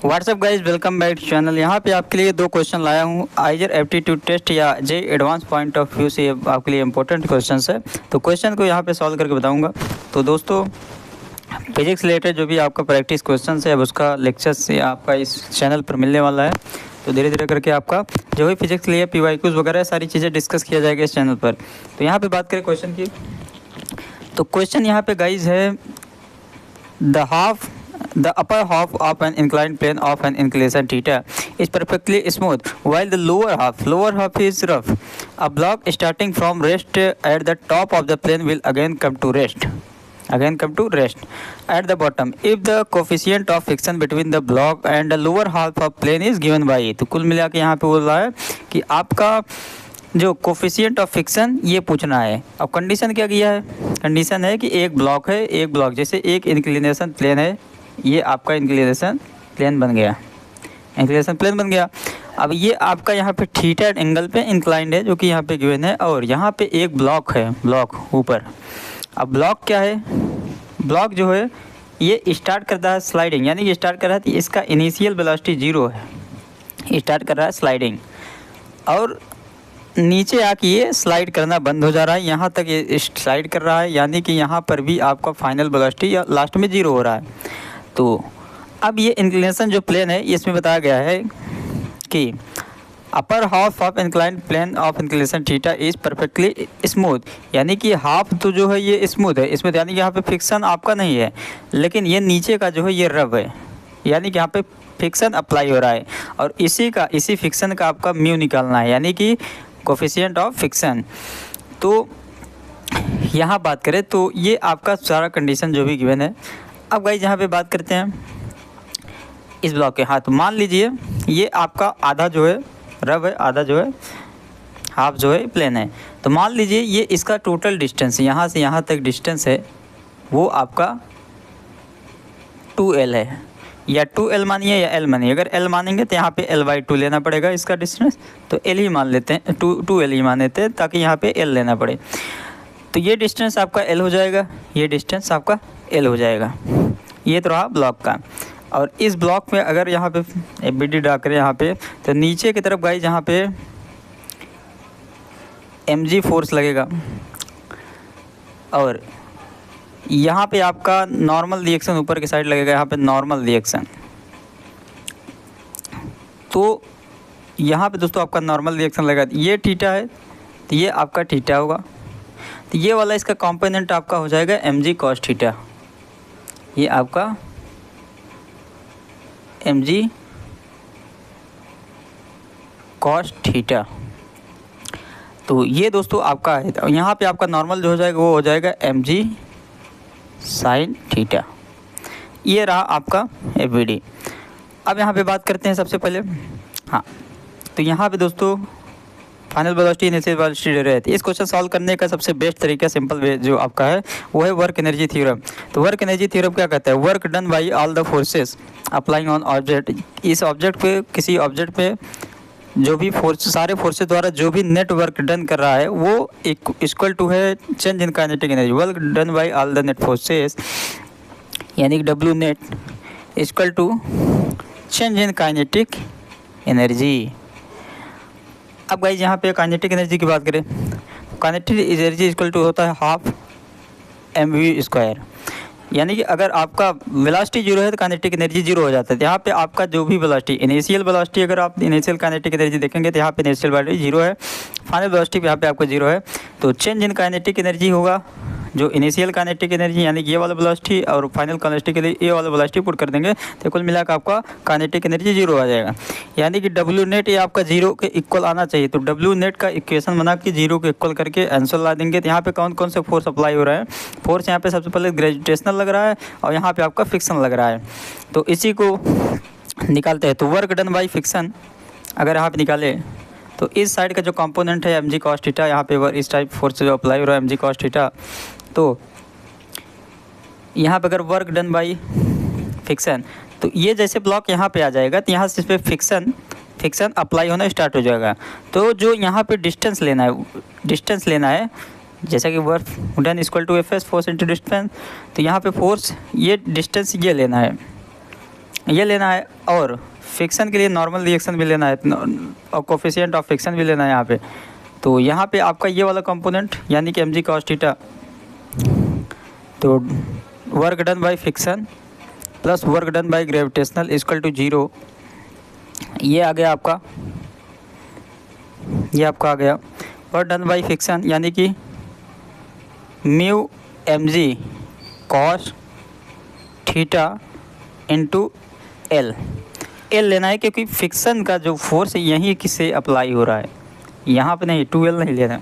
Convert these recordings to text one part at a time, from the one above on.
What's up guys, welcome back channel. यहाँ पे आपके लिए दो क्वेश्चन लाया हूँ। आइजर एप्टीट्यूड टेस्ट या जे एडवांस पॉइंट ऑफ व्यू से आपके लिए इंपॉर्टेंट क्वेश्चन है। तो क्वेश्चन को यहाँ पे सॉल्व करके बताऊँगा। तो दोस्तों, फिजिक्स रिलेटेड जो भी आपका प्रैक्टिस क्वेश्चन है अब उसका लेक्चर्स से आपका इस चैनल पर मिलने वाला है। तो धीरे धीरे करके आपका जो भी फिजिक्स के लिए PYQs वगैरह सारी चीज़ें डिस्कस किया जाएगा इस चैनल पर। तो यहाँ पे बात करें क्वेश्चन की, तो क्वेश्चन यहाँ पे गाइज है the upper half of an inclined plane of an inclination theta is perfectly smooth while the lower half is rough. A block starting from rest at the top of the plane will again come to rest at the bottom if the coefficient of friction between the block and the lower half of plane is given by तो कुल मिला के यहाँ पे बोल रहा है कि आपका जो कोफिशिएंट ऑफ फ्रिक्शन ये पूछना है। अब कंडीशन क्या किया है? कंडीशन है कि एक ब्लॉक है, एक ब्लॉक जैसे एक इंक्लिनेशन प्लेन है, ये आपका इंक्लिनेशन प्लेन बन गया। अब ये आपका यहाँ पे थीटा एंगल पे इंक्लाइंड है जो कि यहाँ पे गिवन है, और यहाँ पे एक ब्लॉक है, ब्लॉक ऊपर। अब ब्लॉक क्या है? ब्लॉक जो है ये स्टार्ट करता है स्लाइडिंग, यानी कि स्टार्ट कर रहा है, इसका इनिशियल वेलोसिटी 0 है, स्टार्ट कर रहा है स्लाइडिंग, और नीचे आके ये स्लाइड करना बंद हो जा रहा है। यहाँ तक ये स्लाइड कर रहा है, यानी कि यहाँ पर भी आपका फाइनल वेलोसिटी या लास्ट में 0 हो रहा है। तो अब ये इंक्लिनेशन जो प्लेन है इसमें बताया गया है कि upper half of inclined plane of inclination theta is perfectly smooth, यानी कि हाफ तो जो है ये स्मूथ है, इसमें यानी कि यहाँ पे फिक्सन आपका नहीं है, लेकिन ये नीचे का जो है ये रब है, यानी कि यहाँ पे फिक्सन अप्लाई हो रहा है, और इसी फिक्सन का आपका म्यू निकालना है, यानी कि कोफिशिएंट ऑफ फिक्सन। तो यहाँ बात करें तो ये आपका सारा कंडीशन जो भी गिवन है। अब गाइस यहाँ पे बात करते हैं इस ब्लॉक के। हाँ, तो मान लीजिए ये आपका आधा जो है रब है, आधा जो है हाफ जो है प्लेन है। तो मान लीजिए ये इसका टोटल डिस्टेंस यहाँ से यहाँ तक डिस्टेंस है वो आपका 2L है, या 2L मानिए या L मानिए। अगर L मानेंगे तो यहाँ पे L/2 लेना पड़ेगा इसका डिस्टेंस, तो L ही मान लेते हैं, 2L ही मान लेते हैं ताकि यहाँ पे L लेना पड़े। तो ये डिस्टेंस आपका L हो जाएगा, ये डिस्टेंस आपका L हो जाएगा। ये तो रहा ब्लॉक का। और इस ब्लॉक में अगर यहाँ पे FBD ड्रा करें यहाँ पे, तो नीचे की तरफ गाइस यहाँ पे mg फोर्स लगेगा, और यहाँ पे आपका नॉर्मल रिएक्शन ऊपर की साइड लगेगा, यहाँ पे नॉर्मल रिएक्शन। तो यहाँ पे दोस्तों आपका नॉर्मल रिएक्शन लगेगा, ये थीटा है तो ये आपका थीटा होगा, तो ये वाला इसका कंपोनेंट आपका हो जाएगा mg cos थीटा, ये आपका mg cos थीटा। तो ये दोस्तों आपका है, तो यहाँ पे आपका नॉर्मल जो हो जाएगा वो हो जाएगा mg sin थीटा। ये रहा आपका FBD। अब यहाँ पे बात करते हैं सबसे पहले। हाँ, तो यहाँ पे दोस्तों फाइनल वेलोसिटी इनिशियल वेलोसिटी दे रहे थे। इस क्वेश्चन सॉल्व करने का सबसे बेस्ट तरीका, सिंपल वे जो आपका है वो है वर्क एनर्जी थ्योरम। तो वर्क एनर्जी थ्योरम क्या कहता है? Work done by all the forces applying on object. इस ऑब्जेक्ट पे, किसी ऑब्जेक्ट पे जो भी फोर्स, सारे फोर्सेस द्वारा जो भी नेट वर्क डन कर रहा है वो इक्वल टू है change in kinetic energy. Work done by all the net forces, यानी कि W net equal to change in kinetic energy. अब गाइस यहाँ पे काइनेटिक एनर्जी की बात करें, काइनेटिक एनर्जी इक्वल टू होता है हाफ mv², यानी कि अगर आपका वेलोसिटी 0 है तो काइनेटिक एनर्जी 0 हो जाता है। यहाँ पे आपका जो भी वेलोसिटी, इनिशियल वेलोसिटी, अगर आप इनिशियल काइनेटिक एनर्जी देखेंगे तो यहाँ पे इनिशियल वेलोसिटी 0 है, फाइनल वेलोसिटी यहाँ पे आपका 0 है। तो चेंज इन काइनेटिक एनर्जी होगा, जो इनिशियल काइनेटिक एनर्जी यानी कि ये वाला वेलोसिटी, और फाइनल काइनेटिक के लिए ये वाला वेलोसिटी पुट कर देंगे तो कुल मिलाकर आपका काइनेटिक एनर्जी 0 आ जाएगा, यानी कि W नेट ये आपका 0 के इक्वल आना चाहिए। तो W नेट का इक्वेशन बना के 0 के इक्वल करके आंसर ला देंगे। तो यहाँ पे कौन कौन से फोर्स अप्लाई हो रहा है? फोर्स यहाँ पे सबसे पहले ग्रेविटेशनल लग रहा है, और यहाँ पे आपका फिक्सन लग रहा है। तो इसी को निकालते हैं। तो वर्क डन बाई फिक्सन अगर यहाँ पे निकाले तो इस साइड का जो कंपोनेंट है mg cos थीटा, यहाँ पे इस टाइप फोर्स जो अप्लाई हो रहा है mg cos थीटा, तो यहाँ पे अगर वर्क डन बाई फिक्सन, तो ये जैसे ब्लॉक यहाँ पे आ जाएगा तो यहाँ से इस पर फिक्सन अप्लाई होना स्टार्ट हो जाएगा। तो जो यहाँ पे डिस्टेंस लेना है जैसा कि work done equal to F S force into distance, तो यहाँ पे फोर्स ये डिस्टेंस ये लेना है, ये लेना है, और फिक्सन के लिए नॉर्मल रिएक्शन भी लेना है और कोफिशिएंट ऑफ फिक्सन भी लेना है यहाँ पे। तो यहाँ पे आपका ये वाला कंपोनेंट यानी कि mg cos थीटा, तो work done by friction plus work done by gravitational equal to 0। ये आ गया आपका, ये आपका आ गया वर्क डन बाय फिक्सन यानी कि mu mg cos theta into L लेना है, क्योंकि फिक्सन का जो फोर्स है यहीं किससे अप्लाई हो रहा है, यहाँ पे नहीं, 2L नहीं लेना।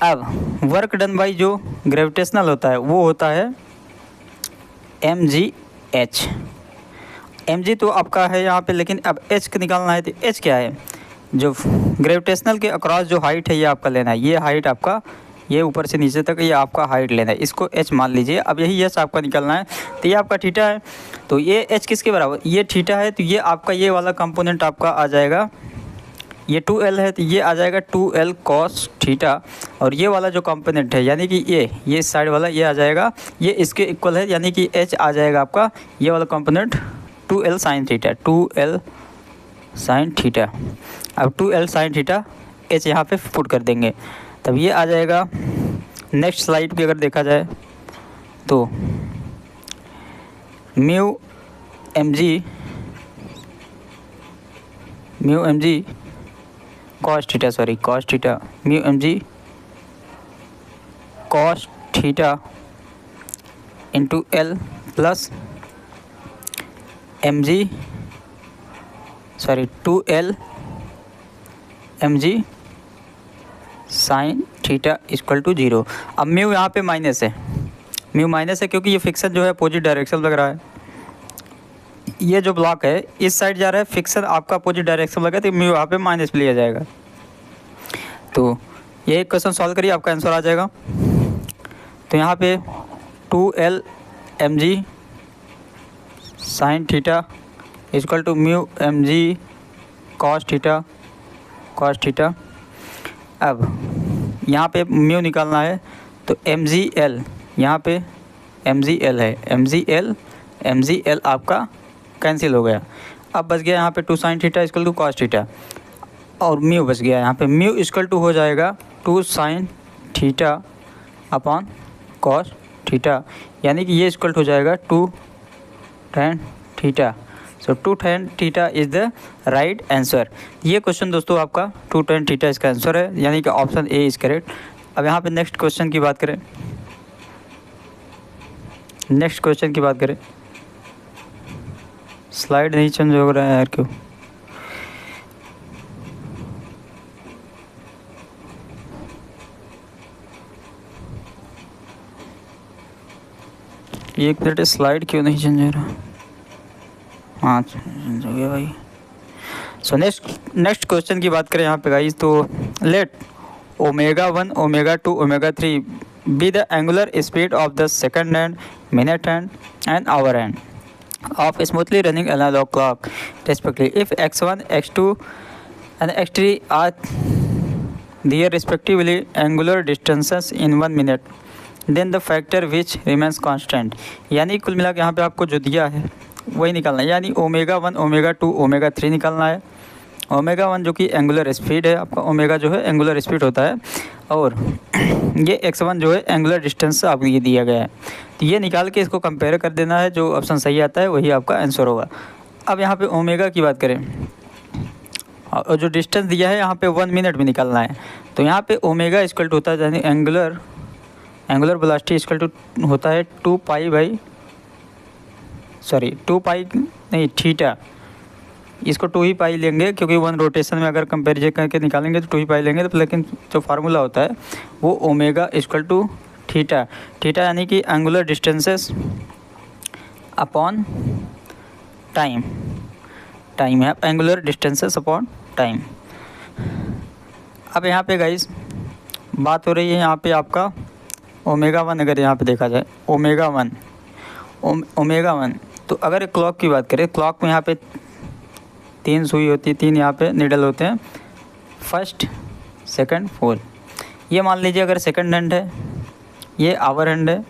अब वर्क डन बाई जो ग्रेविटेशनल होता है वो होता है mgh। mg तो आपका है यहाँ पे, लेकिन अब h का निकालना है, तो h क्या है, जो ग्रेविटेशनल के अक्रॉस जो हाइट है ये आपका लेना है। ये हाइट आपका, ये ऊपर से नीचे तक ये आपका हाइट लेना है, इसको h मान लीजिए। अब यही h आपका निकालना है, तो ये आपका थीटा है, तो ये h किसके बराबर, ये थीटा है, तो ये आपका ये वाला कंपोनेंट आपका आ जाएगा, ये 2L है तो ये आ जाएगा 2L cos थीटा, और ये वाला जो कंपोनेंट है यानी कि ये साइड वाला ये आ जाएगा, ये इसके इक्वल है, यानी कि h आ जाएगा आपका ये वाला component 2L sin theta, 2L sin theta. अब 2L sin थीटा h यहाँ पे पुट कर देंगे, तब ये आ जाएगा। नेक्स्ट स्लाइड पे अगर देखा जाए तो mu mg cos theta, sorry cos theta, mu mg cos theta into L plus mg, sorry 2L mg sine theta equal to 0। अब म्यू यहाँ पे माइनस है, म्यू माइनस है क्योंकि ये फिक्सन जो है अपोजिट डायरेक्शन लग रहा है। ये जो ब्लॉक है इस साइड जा रहा है, फिक्सन आपका अपोजिट डायरेक्शन लगा, तो म्यू यहाँ पे माइनस लिया जाएगा। तो ये क्वेश्चन सॉल्व करिए, आपका आंसर आ जाएगा। तो यहाँ पे 2L mg sine theta equal to mu mg cos theta. अब यहाँ पे म्यू निकालना है, तो mgl, यहाँ पे mgl है, mgl आपका कैंसिल हो गया। अब बच गया यहाँ पे 2 sin theta equal to cos theta, और म्यू बच गया यहाँ पे, म्यू इक्वल टू हो जाएगा 2 sin theta upon cos theta, यानी कि ये इक्वल हो जाएगा 2 tan theta. So 2 tan theta is the right answer. ये क्वेश्चन दोस्तों आपका 2 tan थीटा इसका आंसर है, यानी कि ऑप्शन ए इज़ करेक्ट। अब यहाँ पे नेक्स्ट क्वेश्चन की बात करें, स्लाइड नहीं चेंज हो रहा है यार, क्यों? एक मिनट, स्लाइड क्यों नहीं चेंज हो रहा? हाँ चेंज हो गया भाई। सो नेक्स्ट क्वेश्चन की बात करें यहाँ पे गाइस, तो let ω1, ω2, ω3 be the angular speed of the second hand, minute hand and hour hand of smoothly running analog clock respectively. If x1, x2 and x3 are their respectively angular distances in 1 minute, then the factor which remains constant, यानी कुल मिला के यहाँ पे आपको जो दिया है वही निकालना है, यानी ω1, ω2, ω3 निकालना है। ω1 जो कि एंगुलर स्पीड है आपका, ओमेगा जो है एंगुलर स्पीड होता है, और ये x1 जो है एंगुलर डिस्टेंस आपको ये दिया गया है, तो ये निकाल के इसको कंपेयर कर देना है, जो ऑप्शन सही आता है वही आपका आंसर होगा। अब यहाँ पे ओमेगा की बात करें, और जो डिस्टेंस दिया है यहाँ पे 1 मिनट में निकालना है, तो यहाँ पे ओमेगा इक्वल टू होता है, यानी एंगुलर वेलोसिटी इक्वल टू होता है 2 पाई नहीं थीटा, इसको 2 ही पाई लेंगे, क्योंकि 1 रोटेशन में अगर कंपेरिजन करके निकालेंगे तो 2 ही पाई लेंगे, तो लेकिन जो फार्मूला होता है वो ओमेगा इक्वल टू थीटा यानी कि एंगुलर डिस्टेंसेस अपॉन टाइम है, एंगुलर डिस्टेंसेस अपॉन टाइम। अब यहाँ पे गाइस बात हो रही है यहाँ पे आपका ω1, अगर यहाँ पे देखा जाए ω1, तो अगर क्लॉक की बात करें, क्लॉक में यहाँ पे 3 सुई होती है, 3 यहाँ पे निडल होते हैं, फर्स्ट, सेकंड, फोर्थ। ये मान लीजिए अगर सेकंड हैंड है, ये आवर हैंड है,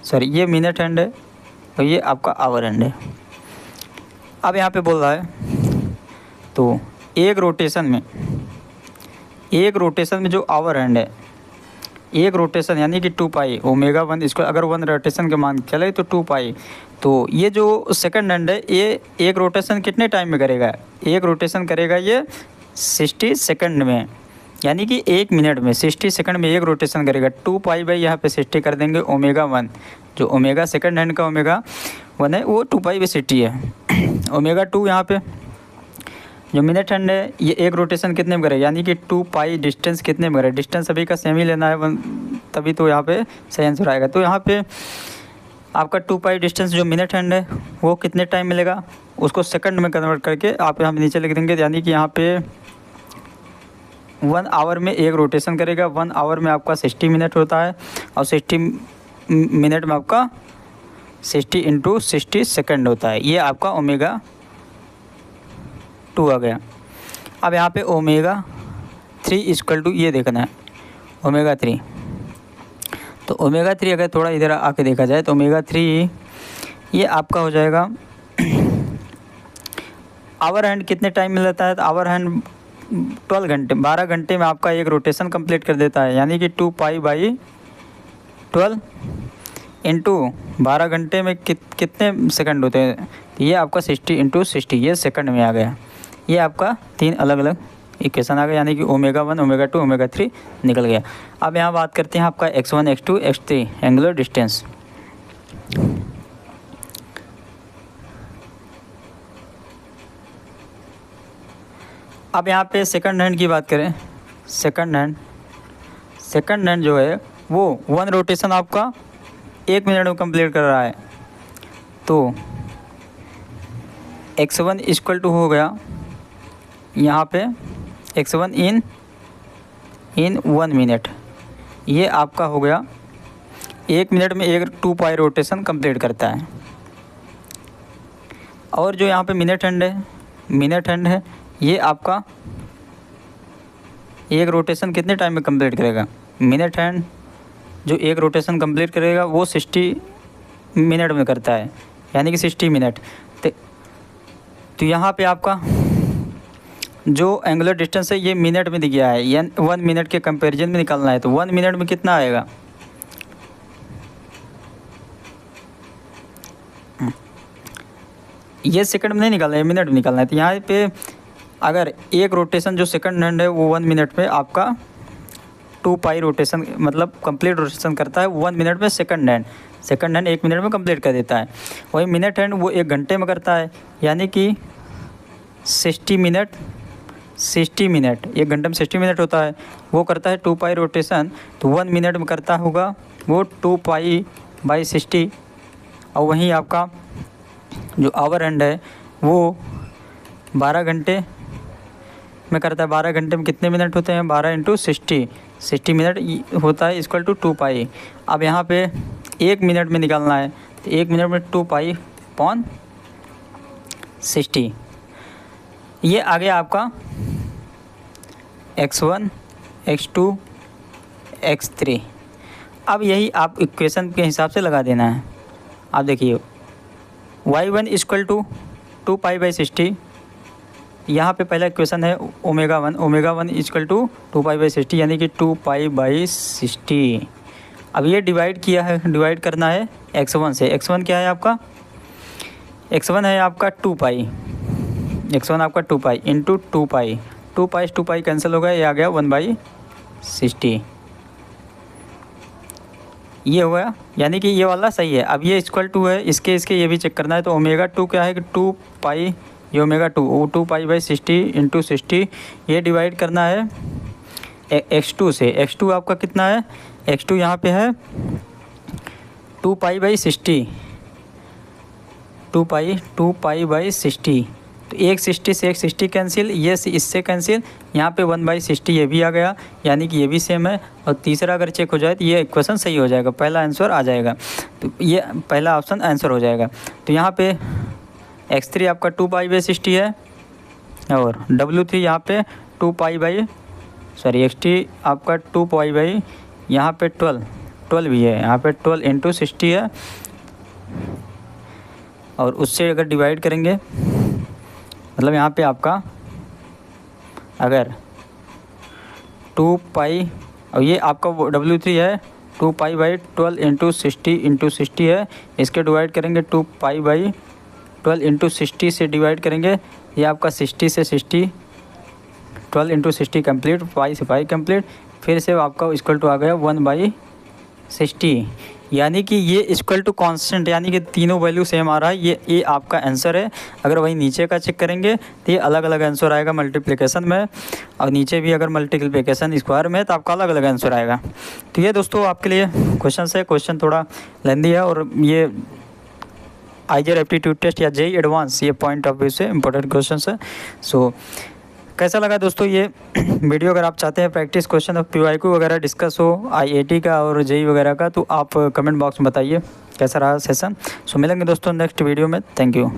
सॉरी ये मिनट हैंड है, तो ये आपका आवर हैंड है। अब यहाँ पे बोल रहा है तो एक रोटेशन में जो आवर हैंड है, एक रोटेशन यानी कि 2 पाई ओमेगा 1 इसको अगर 1 रोटेशन के मान चले तो 2 पाई। तो ये जो सेकंड हैंड है ये एक रोटेशन कितने टाइम में करेगा, एक रोटेशन करेगा ये 60 सेकंड में, यानी कि 1 मिनट में 60 सेकंड में एक रोटेशन करेगा। 2 पाई बाई यहाँ पे 60 कर देंगे ओमेगा 1, जो ओमेगा सेकंड हैंड का ओमेगा 1 है वो 2 पाई बाई 60 है। ओमेगा 2 यहाँ पे जो मिनट हैंड है ये एक रोटेशन कितने में करेगा, यानी कि 2 पाई डिस्टेंस कितने में करेगा, डिस्टेंस सभी का सेम ही लेना है तभी तो यहाँ पे सही आंसर आएगा। तो यहाँ पे आपका 2 पाई डिस्टेंस जो मिनट हैंड है वो कितने टाइम मिलेगा, उसको सेकंड में कन्वर्ट करके आप यहाँ पे नीचे लिख देंगे, यानी कि यहाँ पे 1 आवर में एक रोटेशन करेगा। 1 आवर में आपका 60 मिनट होता है और 60 मिनट में आपका 60 इंटू 60 सेकेंड होता है। ये आपका ओमेगा 2 आ गया। अब यहाँ पे ओमेगा 3 इक्वल टू ये देखना है ओमेगा 3। तो ओमेगा 3 अगर थोड़ा इधर आके देखा जाए तो ओमेगा 3 ये आपका हो जाएगा आवर हैंड कितने टाइम में लेता है, तो आवर हैंड 12 घंटे 12 घंटे में आपका एक रोटेशन कंप्लीट कर देता है, यानी कि 2 पाई बाई 12 इंटू 12 घंटे में कितने सेकंड होते हैं, तो ये आपका 60 इंटू 60 ये सेकंड में आ गया। ये आपका 3 अलग अलग इक्वेशन आ गया, यानी कि ओमेगा 1 ओमेगा 2 ओमेगा 3 निकल गया। अब यहाँ बात करते हैं आपका x1 x2 x3 angular distance. अब यहाँ पे सेकंड हैंड की बात करें, सेकंड हैंड जो है वो 1 रोटेशन आपका 1 मिनट में कंप्लीट कर रहा है। तो x1 इक्वल टू हो गया यहाँ पे x1 इन 1 मिनट, ये आपका हो गया 1 मिनट में एक 2 पाई रोटेशन कंप्लीट करता है। और जो यहाँ पे मिनट हैंड है ये आपका एक रोटेशन कितने टाइम में कंप्लीट करेगा, मिनट हैंड जो एक रोटेशन कंप्लीट करेगा वो 60 मिनट में करता है, यानी कि 60 मिनट। तो यहाँ पे आपका जो एंगुलर डिस्टेंस है ये मिनट में दिया है, यानी 1 मिनट के कंपैरिजन में निकालना है। तो 1 मिनट में कितना आएगा, ये सेकंड में नहीं निकालना है, मिनट में निकालना है। तो यहाँ पे अगर एक रोटेशन जो सेकंड हैंड है वो 1 मिनट में आपका 2 पाई रोटेशन मतलब कंप्लीट रोटेशन करता है 1 मिनट में। सेकंड हैंड 1 मिनट में कंप्लीट कर देता है। वही मिनट हैंड वो 1 घंटे में करता है, यानी कि 60 मिनट 1 घंटे में 60 मिनट होता है, वो करता है 2 पाई रोटेशन। तो 1 मिनट में करता होगा वो 2 पाई बाई 60। और वहीं आपका जो आवर हैंड है वो 12 घंटे में करता है। 12 घंटे में कितने मिनट होते हैं, 12 इंटू 60 मिनट होता है इक्वल टू 2 पाई। अब यहाँ पे 1 मिनट में निकालना है, तो 1 मिनट में 2 पाई अपॉन 60। ये आ गया आपका x1 x2 x3। अब यही आप इक्वेशन के हिसाब से लगा देना है। आप देखिए y1 equal to 2 pi by 60, यहाँ पे पहला इक्वेशन है omega 1 equal to 2 pi by 60, यानी कि 2 पाई बाई 60। अब ये डिवाइड करना है x1 से। x1 क्या है आपका, x1 है आपका 2 पाई, x1 आपका 2 पाई इंटू 2 पाई 2 पाई कैंसिल हो गया, ये आ गया 1/60। ये हो गया, यानी कि ये वाला सही है। अब ये इक्वल टू है, इसके ये भी चेक करना है। तो ओमेगा 2 क्या है कि 2 पाई, ये ओमेगा 2 पाई बाई 60 इंटू 60, ये डिवाइड करना है x2 से। x2 आपका कितना है, x2 यहाँ पे है 2 पाई बाई 60, 2 पाई बाई 60। तो एक 60 से एक 60 कैंसिल, ये इससे कैंसिल, यहाँ पे 1/60 ये भी आ गया, यानी कि ये भी सेम है। और तीसरा अगर चेक हो जाए तो ये इक्वेशन सही हो जाएगा, पहला आंसर आ जाएगा। तो ये पहला ऑप्शन आंसर हो जाएगा। तो यहाँ पे x3 आपका 2 पाई बाई 60 है और W3 यहाँ पे 2 पाई बाई x3 आपका 2 पाई बाई यहाँ पे 12 भी है, यहाँ पे 12 इंटू 60 है। और उससे अगर डिवाइड करेंगे, मतलब यहाँ पे आपका अगर 2 पाई, और ये आपका W3 है 2 पाई बाई 12 इंटू 60 है, इसके डिवाइड करेंगे 2 पाई बाई 12 इंटू 60 से डिवाइड करेंगे, ये आपका 60 से 60, 12 इंटू 60 कम्प्लीट, पाई से पाई कम्प्लीट, फिर से आपका इक्वल टू आ गया 1/60, यानी कि ये इक्वल टू कांस्टेंट, यानी कि तीनों वैल्यू सेम आ रहा है। ये आपका आंसर है। अगर वही नीचे का चेक करेंगे तो ये अलग अलग आंसर आएगा मल्टीप्लिकेशन में, और नीचे भी अगर मल्टीप्लिकेशन स्क्वायर में तो आपका अलग अलग आंसर आएगा। तो ये दोस्तों आपके लिए क्वेश्चन है। क्वेश्चन थोड़ा लेंदी है, और ये आईजीआर एप्टीट्यूड टेस्ट या जेईई एडवांस, ये पॉइंट ऑफ व्यू से इंपॉर्टेंट क्वेश्चन है। सो कैसा लगा दोस्तों ये वीडियो? अगर आप चाहते हैं प्रैक्टिस क्वेश्चन और पीवाईक्यू वगैरह डिस्कस हो आईआईटी का और जेईई वगैरह का, तो आप कमेंट बॉक्स में बताइए कैसा रहा सेशन। सो मिलेंगे दोस्तों नेक्स्ट वीडियो में। Thank you.